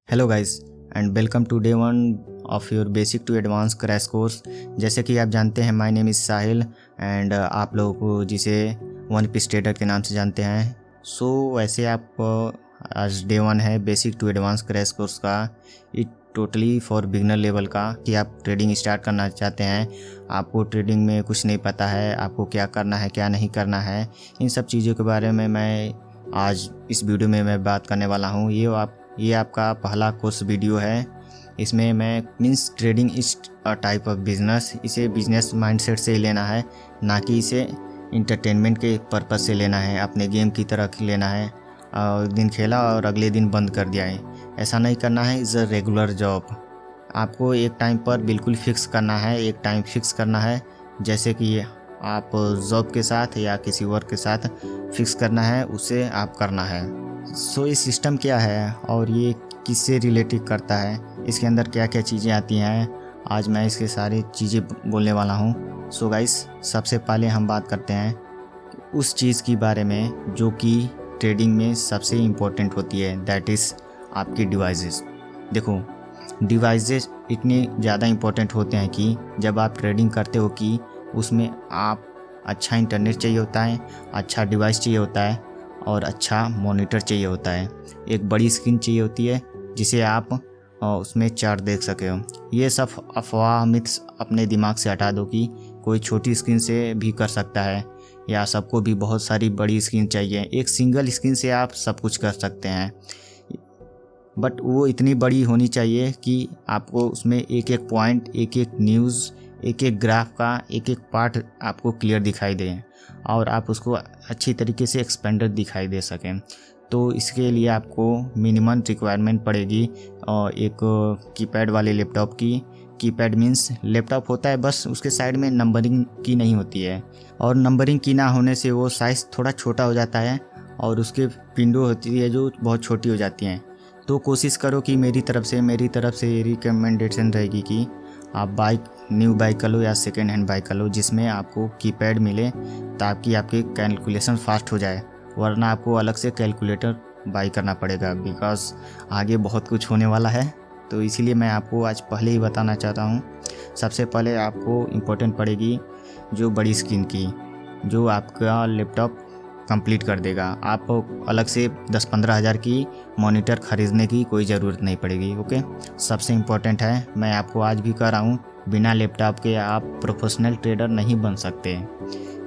Hello guys and welcome to day one of your basic to advance crash course. जैसे कि आप जानते हैं, my name is Sahil and आप लोगों को जिसे वन पीस ट्रेडर के नाम से जानते हैं। वैसे आप आज डे वन है basic to advance crash course का। It totally for beginner level का कि आप ट्रेडिंग स्टार्ट करना चाहते हैं, आपको ट्रेडिंग में कुछ नहीं पता है, आपको क्या करना है क्या नहीं करना है, इन सब चीज़ों के बारे में मैं आज इस वीडियो में मैं बात करने वाला हूँ। ये आपका पहला कोर्स वीडियो है। इसमें मैं means trading is a type of business, इसे बिजनेस माइंडसेट से ही लेना है, ना कि इसे इंटरटेनमेंट के पर्पज़ से लेना है, अपने गेम की तरह लेना है। दिन खेला और अगले दिन बंद कर दिया है, ऐसा नहीं करना है। Is a regular job. आपको एक टाइम पर बिल्कुल फिक्स करना है, एक टाइम फिक्स करना है, जैसे कि आप जॉब के साथ या किसी वर्क के साथ फिक्स करना है, उसे आप करना है। ये सिस्टम क्या है और ये किससे रिलेटेड करता है, इसके अंदर क्या क्या चीज़ें आती हैं, आज मैं इसके सारी चीज़ें बोलने वाला हूँ। गाइस, सबसे पहले हम बात करते हैं उस चीज़ के बारे में जो कि ट्रेडिंग में सबसे इम्पोर्टेंट होती है, दैट इज़ आपकी डिवाइसेस। देखो, डिवाइसेस इतने ज़्यादा इम्पोर्टेंट होते हैं कि जब आप ट्रेडिंग करते हो कि उसमें आप अच्छा इंटरनेट चाहिए होता है, अच्छा डिवाइस चाहिए होता है और अच्छा मॉनिटर चाहिए होता है। एक बड़ी स्क्रीन चाहिए होती है जिसे आप उसमें चार्ट देख सके हो। ये सब अफवाह मिथ्स अपने दिमाग से हटा दो कि कोई छोटी स्क्रीन से भी कर सकता है या सबको भी बहुत सारी बड़ी स्क्रीन चाहिए। एक सिंगल स्क्रीन से आप सब कुछ कर सकते हैं, बट वो इतनी बड़ी होनी चाहिए कि आपको उसमें एक एक पॉइंट, एक एक न्यूज़, एक एक ग्राफ का एक एक पार्ट आपको क्लियर दिखाई दे और आप उसको अच्छी तरीके से एक्सपेंडेड दिखाई दे सकें। तो इसके लिए आपको मिनिमम रिक्वायरमेंट पड़ेगी एक कीपैड वाले लैपटॉप की। कीपैड मीन्स लैपटॉप होता है, बस उसके साइड में नंबरिंग की नहीं होती है, और नंबरिंग की ना होने से वो साइज़ थोड़ा छोटा हो जाता है और उसके विंडो होती है जो बहुत छोटी हो जाती हैं। तो कोशिश करो कि मेरी तरफ से ये रिकमेंडेशन रहेगी कि आप न्यू बाइक कर लो या सेकेंड हैंड बाइक कर लो जिसमें आपको कीपैड मिले, ताकि आपकी कैलकुलेशन फास्ट हो जाए, वरना आपको अलग से कैलकुलेटर बाई करना पड़ेगा, बिकॉज आगे बहुत कुछ होने वाला है। तो इसीलिए मैं आपको आज पहले ही बताना चाहता हूँ। सबसे पहले आपको इम्पोर्टेंट पड़ेगी जो बड़ी स्क्रीन की, जो आपका लैपटॉप कंप्लीट कर देगा। आपको अलग से 10-15 हज़ार की मॉनिटर ख़रीदने की कोई ज़रूरत नहीं पड़ेगी। ओके, सबसे इम्पोर्टेंट है, मैं आपको आज भी कह रहा हूँ, बिना लैपटॉप के आप प्रोफेशनल ट्रेडर नहीं बन सकते,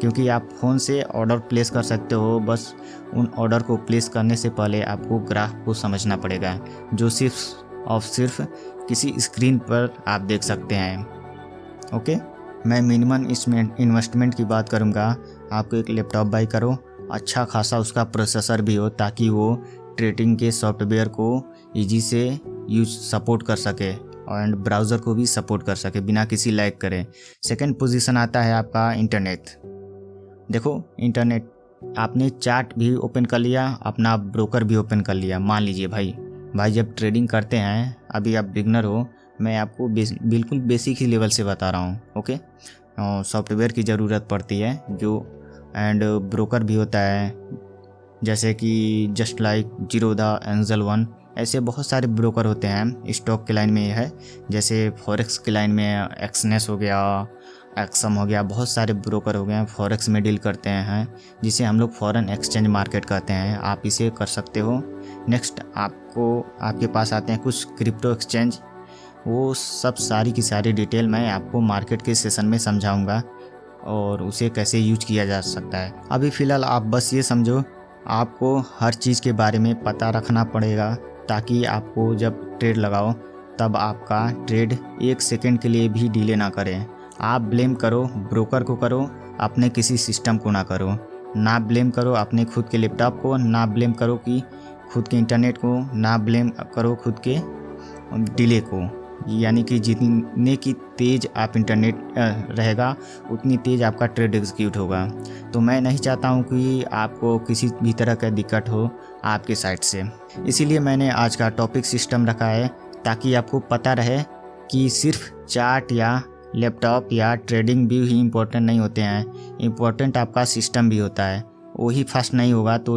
क्योंकि आप फ़ोन से ऑर्डर प्लेस कर सकते हो, बस उन ऑर्डर को प्लेस करने से पहले आपको ग्राफ को समझना पड़ेगा, जो सिर्फ किसी स्क्रीन पर आप देख सकते हैं। ओके, मैं मिनिमम इन्वेस्टमेंट की बात करूँगा। आपको एक लैपटॉप बाई करो, अच्छा खासा उसका प्रोसेसर भी हो, ताकि वो ट्रेडिंग के सॉफ्टवेयर को ईजी से सपोर्ट कर सके एंड ब्राउज़र को भी सपोर्ट कर सके बिना किसी लैग करे। सेकंड पोजीशन आता है आपका इंटरनेट। देखो, इंटरनेट आपने चार्ट भी ओपन कर लिया, अपना ब्रोकर भी ओपन कर लिया। मान लीजिए भाई जब ट्रेडिंग करते हैं, अभी आप बिगनर हो, मैं आपको बिल्कुल बेसिक ही लेवल से बता रहा हूँ। ओके, सॉफ्टवेयर की ज़रूरत पड़ती है जो एंड ब्रोकर भी होता है, जैसे कि just like Zerodha, angel one, ऐसे बहुत सारे ब्रोकर होते हैं। स्टॉक के लाइन में ये है, जैसे फॉरेक्स के लाइन में एक्सनेस हो गया, एक्सम हो गया, बहुत सारे ब्रोकर हो गए फॉरेक्स में डील करते हैं, जिसे हम लोग फॉरेन एक्सचेंज मार्केट कहते हैं। आप इसे कर सकते हो। नेक्स्ट आपके पास आते हैं कुछ क्रिप्टो एक्सचेंज। वो सब सारी की सारी डिटेल मैं आपको मार्केट के सेशन में समझाऊंगा और उसे कैसे यूज किया जा सकता है। अभी फ़िलहाल आप बस ये समझो, आपको हर चीज़ के बारे में पता रखना पड़ेगा, ताकि आपको जब ट्रेड लगाओ तब आपका ट्रेड एक सेकंड के लिए भी डिले ना करें। आप ब्लेम करो ब्रोकर को, करो अपने किसी सिस्टम को ना करो, ना ब्लेम करो अपने खुद के लैपटॉप को, ना ब्लेम करो कि खुद के इंटरनेट को, ना ब्लेम करो खुद के डिले को। यानी कि जितने की तेज़ आप इंटरनेट रहेगा, उतनी तेज़ आपका ट्रेड एग्जीक्यूट होगा। तो मैं नहीं चाहता हूँ कि आपको किसी भी तरह का दिक्कत हो आपके साइड से, इसीलिए मैंने आज का टॉपिक सिस्टम रखा है, ताकि आपको पता रहे कि सिर्फ चार्ट या लैपटॉप या ट्रेडिंग भी ही इम्पोर्टेंट नहीं होते हैं, इम्पोर्टेंट आपका सिस्टम भी होता है। वही फास्ट नहीं होगा तो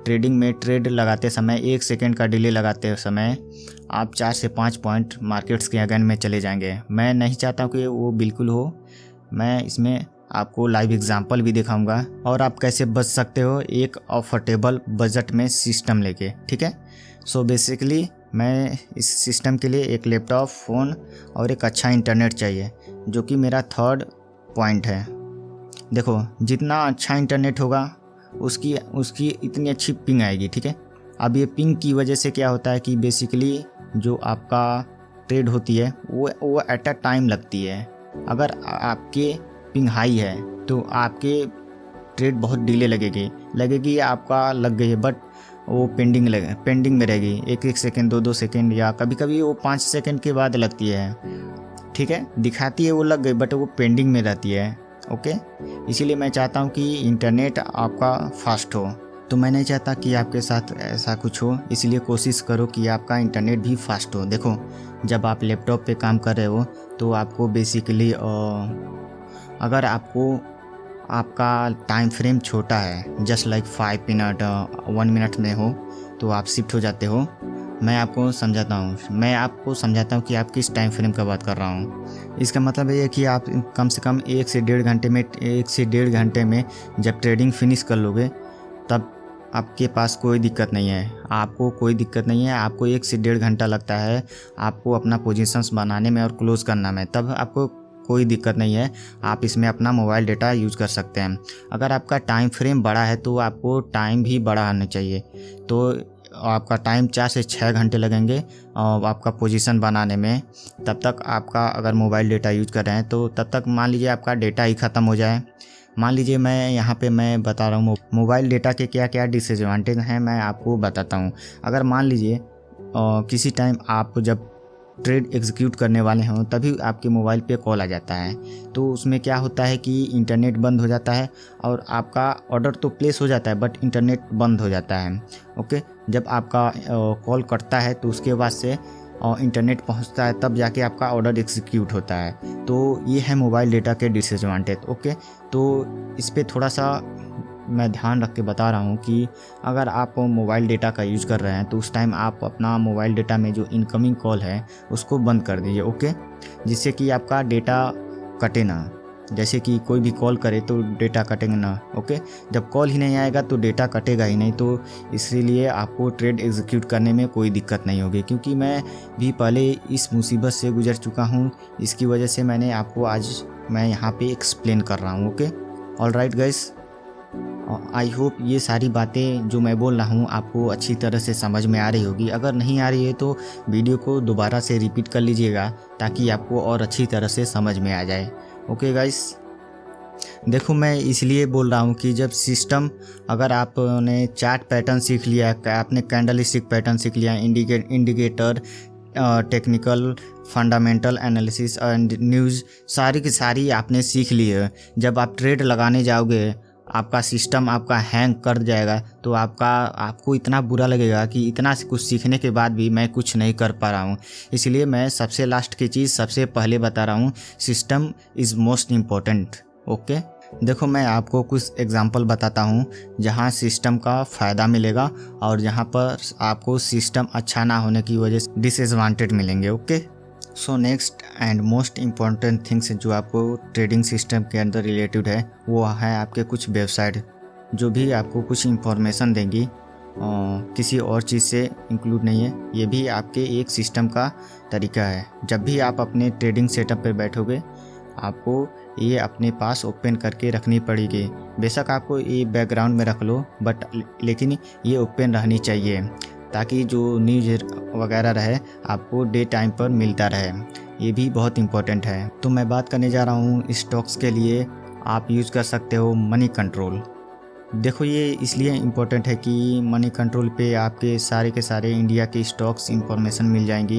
ट्रेडिंग में ट्रेड लगाते समय 1 सेकंड का डिले लगाते समय आप 4 से 5 पॉइंट मार्केट्स के अगेंस्ट में चले जाएंगे। मैं नहीं चाहता हूँ कि वो बिल्कुल हो। मैं इसमें आपको लाइव एग्जांपल भी दिखाऊंगा और आप कैसे बच सकते हो एक अफोर्डेबल बजट में सिस्टम लेके, ठीक है। सो बेसिकली मैं इस सिस्टम के लिए एक लैपटॉप, फ़ोन और एक अच्छा इंटरनेट चाहिए, जो कि मेरा थर्ड पॉइंट है। देखो, जितना अच्छा इंटरनेट होगा उसकी इतनी अच्छी पिंग आएगी, ठीक है। अब ये पिंग की वजह से क्या होता है कि बेसिकली जो आपका ट्रेड होती है वो एट अ टाइम लगती है। अगर आपके पिंग हाई है तो आपके ट्रेड बहुत डिले लगेगी आपका लग गई है, बट वो पेंडिंग में रहेगी 1 सेकंड, 2 सेकंड, या कभी कभी वो 5 सेकंड के बाद लगती है, ठीक है। दिखाती है वो लग गई, बट वो पेंडिंग में रहती है, ओके। इसीलिए मैं चाहता हूँ कि इंटरनेट आपका फास्ट हो। तो मैं नहीं चाहता कि आपके साथ ऐसा कुछ हो, इसलिए कोशिश करो कि आपका इंटरनेट भी फास्ट हो। देखो, जब आप लैपटॉप पे काम कर रहे हो तो आपको बेसिकली अगर आपका टाइम फ्रेम छोटा है, जस्ट लाइक 5 मिनट 1 मिनट में हो, तो आप शिफ्ट हो जाते हो। मैं आपको समझाता हूँ कि आप किस टाइम फ्रेम का बात कर रहा हूँ। इसका मतलब ये है कि आप कम से कम 1 से 1.5 घंटे में जब ट्रेडिंग फिनिश कर लोगे, तब आपके पास कोई दिक्कत नहीं है। आपको 1 से 1.5 घंटा लगता है आपको अपना पोजीशंस बनाने में और क्लोज करना में, तब आपको कोई दिक्कत नहीं है। आप इसमें अपना मोबाइल डेटा यूज़ कर सकते हैं। अगर आपका टाइम फ्रेम बड़ा है तो आपको टाइम भी बड़ा आना चाहिए, तो आपका टाइम 4 से 6 घंटे लगेंगे आपका पोजीशन बनाने में। तब तक आपका अगर मोबाइल डेटा यूज़ कर रहे हैं तो तब तक मान लीजिए आपका डेटा ही ख़त्म हो जाए। मान लीजिए मैं बता रहा हूँ मोबाइल डेटा के क्या क्या डिसएडवांटेज हैं, मैं आपको बताता हूँ। अगर मान लीजिए किसी टाइम आप जब ट्रेड एग्जीक्यूट करने वाले हों तभी आपके मोबाइल पे कॉल आ जाता है, तो उसमें क्या होता है कि इंटरनेट बंद हो जाता है और आपका ऑर्डर तो प्लेस हो जाता है बट इंटरनेट बंद हो जाता है, ओके। जब आपका कॉल कटता है तो उसके बाद से इंटरनेट पहुंचता है, तब जाके आपका ऑर्डर एग्जीक्यूट होता है। तो ये है मोबाइल डेटा के डिसएडवांटेज, ओके। तो इस पर थोड़ा सा मैं ध्यान रख के बता रहा हूँ कि अगर आप मोबाइल डेटा का यूज़ कर रहे हैं तो उस टाइम आप अपना मोबाइल डेटा में जो इनकमिंग कॉल है उसको बंद कर दीजिए, ओके, जिससे कि आपका डेटा कटे ना। जैसे कि कोई भी कॉल करे तो डेटा कटेगा ना, ओके। जब कॉल ही नहीं आएगा तो डेटा कटेगा ही नहीं, तो इसीलिए आपको ट्रेड एग्जीक्यूट करने में कोई दिक्कत नहीं होगी, क्योंकि मैं भी पहले इस मुसीबत से गुजर चुका हूँ। इसकी वजह से मैंने आपको आज मैं यहाँ पे एक्सप्लेन कर रहा हूँ, okay. All right guys, I hope ये सारी बातें जो मैं बोल रहा हूँ आपको अच्छी तरह से समझ में आ रही होगी। अगर नहीं आ रही है तो वीडियो को दोबारा से रिपीट कर लीजिएगा ताकि आपको और अच्छी तरह से समझ में आ जाए, ओके गाइस। देखो, मैं इसलिए बोल रहा हूँ कि जब सिस्टम, अगर आपने चार्ट पैटर्न सीख लिया, आपने कैंडल स्टिक पैटर्न सीख लिया, indicator, technical, fundamental analysis and news, सारी की सारी आपने सीख ली है। जब आप ट्रेड लगाने जाओगे आपका सिस्टम आपका हैंग कर जाएगा तो आपको इतना बुरा लगेगा कि इतना कुछ सीखने के बाद भी मैं कुछ नहीं कर पा रहा हूँ। इसलिए मैं सबसे लास्ट की चीज़ सबसे पहले बता रहा हूँ, system is most important, okay. देखो, मैं आपको कुछ एग्जांपल बताता हूँ जहाँ सिस्टम का फ़ायदा मिलेगा और जहाँ पर आपको सिस्टम अच्छा ना होने की वजह से डिसएडवांटेज मिलेंगे, okay. So next and most important things जो आपको ट्रेडिंग सिस्टम के अंदर रिलेटेड है वो है आपके कुछ वेबसाइट जो भी आपको कुछ इंफॉर्मेशन देंगी, किसी और चीज़ से इंक्लूड नहीं है। ये भी आपके एक सिस्टम का तरीका है। जब भी आप अपने ट्रेडिंग सेटअप पर बैठोगे आपको ये अपने पास ओपन करके रखनी पड़ेगी। बेशक आपको ये बैकग्राउंड में रख लो, बट लेकिन ये ओपन रहनी चाहिए ताकि जो न्यूज़ वगैरह रहे आपको डे टाइम पर मिलता रहे। ये भी बहुत इम्पोर्टेंट है। तो मैं बात करने जा रहा हूँ स्टॉक्स के लिए आप यूज़ कर सकते हो मनी कंट्रोल। देखो, ये इसलिए इम्पोर्टेंट है कि मनी कंट्रोल पे आपके सारे के सारे इंडिया के स्टॉक्स इंफॉर्मेशन मिल जाएंगी।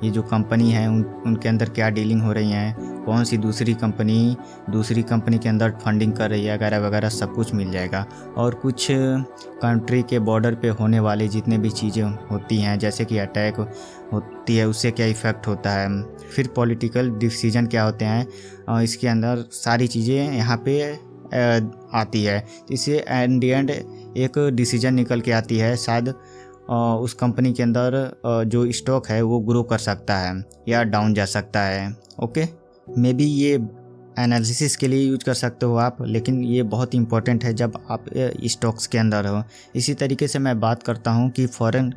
ये जो कंपनी है उनके अंदर क्या डीलिंग हो रही हैं, कौन सी दूसरी कंपनी के अंदर फंडिंग कर रही है वगैरह वगैरह सब कुछ मिल जाएगा। और कुछ कंट्री के बॉर्डर पे होने वाले जितने भी चीज़ें होती हैं, जैसे कि अटैक होती है उससे क्या इफ़ेक्ट होता है, फिर पॉलिटिकल डिसीजन क्या होते हैं, इसके अंदर सारी चीज़ें यहाँ पे आती है। इसे एंड एक डिसीजन निकल के आती है, शायद उस कंपनी के अंदर जो स्टॉक है वो ग्रो कर सकता है या डाउन जा सकता है। ओके, मे बी ये एनालिसिस के लिए यूज कर सकते हो आप, लेकिन ये बहुत इंपॉर्टेंट है जब आप स्टॉक्स के अंदर हो। इसी तरीके से मैं बात करता हूँ कि फॉरेन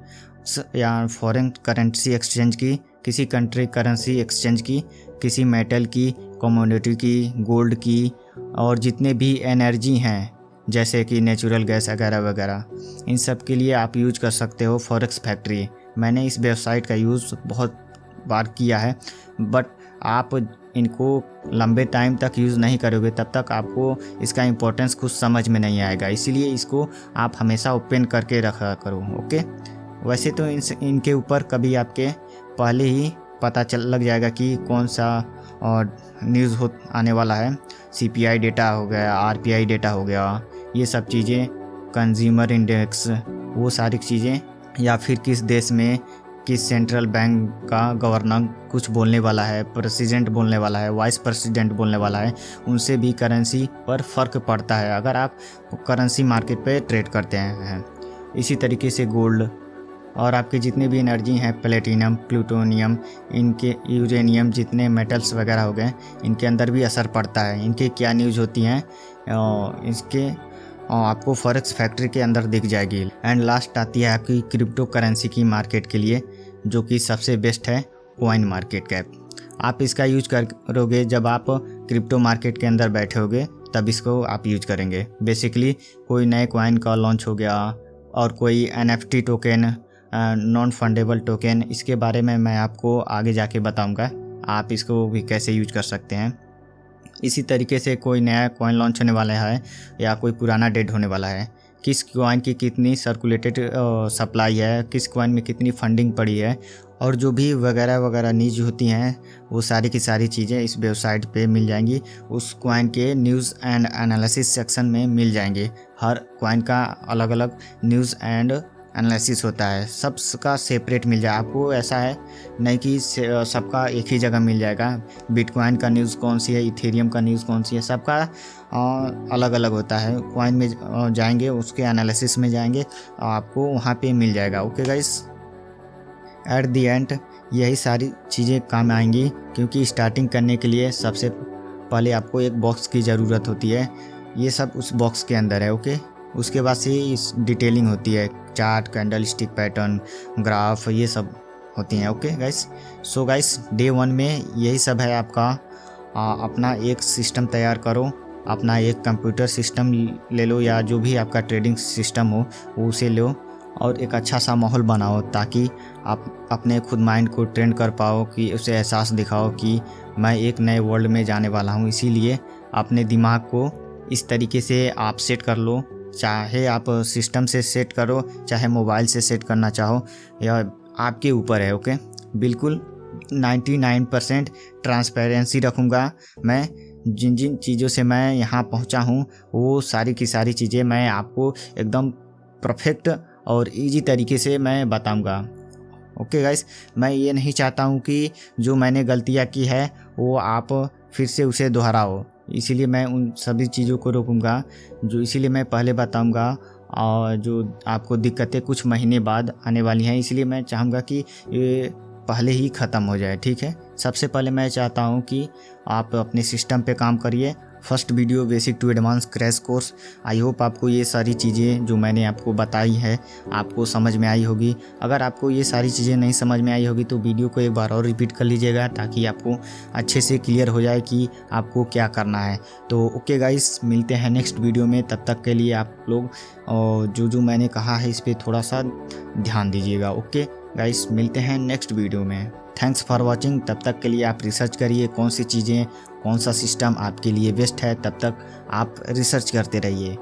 करेंसी एक्सचेंज की, किसी कंट्री करेंसी एक्सचेंज की, किसी मेटल की, कमोडिटी की, गोल्ड की, और जितने भी एनर्जी हैं जैसे कि नेचुरल गैस वगैरह वगैरह, इन सब के लिए आप यूज कर सकते हो फॉरेक्स फैक्ट्री। मैंने इस वेबसाइट का यूज़ बहुत बार किया है, बट आप इनको लंबे टाइम तक यूज़ नहीं करोगे तब तक आपको इसका इम्पोर्टेंस कुछ समझ में नहीं आएगा। इसीलिए इसको आप हमेशा ओपन करके रखा करो। ओके, वैसे तो इनके ऊपर कभी आपके पहले ही पता लग जाएगा कि कौन सा और न्यूज़ आने वाला है। CPI डेटा हो गया, RPI डेटा हो गया, ये सब चीज़ें, कंज्यूमर इंडेक्स, वो सारी चीज़ें, या फिर किस देश में किस सेंट्रल बैंक का गवर्नर कुछ बोलने वाला है, प्रेसिडेंट बोलने वाला है, वाइस प्रेसिडेंट बोलने वाला है, उनसे भी करेंसी पर फ़र्क पड़ता है अगर आप करेंसी मार्केट पे ट्रेड करते हैं। इसी तरीके से गोल्ड और आपके जितने भी एनर्जी हैं, प्लेटिनम, प्लूटोनियम, इनके यूरेनियम, जितने मेटल्स वगैरह हो गए, इनके अंदर भी असर पड़ता है। इनके क्या न्यूज़ होती हैं इसके आपको फॉरेक्स फैक्ट्री के अंदर दिख जाएगी। एंड लास्ट आती है आपकी क्रिप्टो करेंसी की मार्केट के लिए, जो कि सबसे बेस्ट है कॉइन मार्केट कैप। आप इसका यूज करोगे जब आप क्रिप्टो मार्केट के अंदर बैठे होगे, तब इसको आप यूज करेंगे। बेसिकली कोई नए कॉइन का लॉन्च हो गया और कोई NFT token, non fundable token, इसके बारे में मैं आपको आगे जाके बताऊंगा आप इसको भी कैसे यूज कर सकते हैं। इसी तरीके से कोई नया कॉइन लॉन्च होने वाला है या कोई पुराना डेड होने वाला है, किस कॉइन की कितनी सर्कुलेटेड सप्लाई है, किस कॉइन में कितनी फंडिंग पड़ी है, और जो भी वगैरह वगैरह न्यूज़ होती हैं, वो सारी की सारी चीज़ें इस वेबसाइट पे मिल जाएंगी। उस कॉइन के न्यूज़ एंड एनालिसिस सेक्शन में मिल जाएंगे। हर कॉइन का अलग अलग न्यूज़ एंड एनालिसिस होता है, सबका सेपरेट मिल जाए आपको। ऐसा है नहीं कि सबका एक ही जगह मिल जाएगा। बिटकॉइन का न्यूज़ कौन सी है, इथेरियम का न्यूज़ कौन सी है, सबका अलग अलग होता है। कॉइन में जाएंगे, उसके एनालिसिस में जाएंगे, आपको वहाँ पे मिल जाएगा। Okay guys, at the end यही सारी चीज़ें काम आएंगी, क्योंकि स्टार्टिंग करने के लिए सबसे पहले आपको एक बॉक्स की ज़रूरत होती है। ये सब उस बॉक्स के अंदर है। ओके, उसके बाद से इस डिटेलिंग होती है, chart, candle stick pattern, graph, ये सब होती हैं। Okay guys, so guys day 1 में यही सब है आपका। अपना एक सिस्टम तैयार करो, अपना एक कंप्यूटर सिस्टम ले लो या जो भी आपका ट्रेडिंग सिस्टम हो वो उसे लो, और एक अच्छा सा माहौल बनाओ ताकि आप अपने खुद माइंड को ट्रेन कर पाओ, कि उसे एहसास दिखाओ कि मैं एक नए वर्ल्ड में जाने वाला हूँ। इसीलिए अपने दिमाग को इस तरीके से आप सेट कर लो, चाहे आप सिस्टम से सेट करो, चाहे मोबाइल से सेट करना चाहो, या आपके ऊपर है। ओके, बिल्कुल 99% ट्रांसपेरेंसी रखूँगा। मैं जिन जिन चीज़ों से मैं यहाँ पहुँचा हूँ वो सारी की सारी चीज़ें मैं आपको एकदम परफेक्ट और इजी तरीके से मैं बताऊँगा। ओके गाइस, मैं ये नहीं चाहता हूँ कि जो मैंने गलतियाँ की है वो आप फिर से उसे दोहराओ, इसीलिए मैं उन सभी चीज़ों को रोकूंगा, जो इसीलिए मैं पहले बताऊंगा, और जो आपको दिक्कतें कुछ महीने बाद आने वाली हैं, इसलिए मैं चाहूँगा कि ये पहले ही ख़त्म हो जाए। ठीक है, सबसे पहले मैं चाहता हूँ कि आप अपने सिस्टम पे काम करिए। First video basic to advance crash course. I hope आपको ये सारी चीज़ें जो मैंने आपको बताई है आपको समझ में आई होगी। अगर आपको ये सारी चीज़ें नहीं समझ में आई होगी तो वीडियो को एक बार और रिपीट कर लीजिएगा, ताकि आपको अच्छे से क्लियर हो जाए कि आपको क्या करना है। तो ओके गाइस, मिलते हैं नेक्स्ट वीडियो में। तब तक के लिए आप लोग जो मैंने कहा है इस पर थोड़ा सा ध्यान दीजिएगा। ओके गाइस, मिलते हैं नेक्स्ट वीडियो में। Thanks for watching. तब तक के लिए आप रिसर्च करिए कौन सी चीज़ें, कौन सा सिस्टम आपके लिए बेस्ट है। तब तक आप रिसर्च करते रहिए।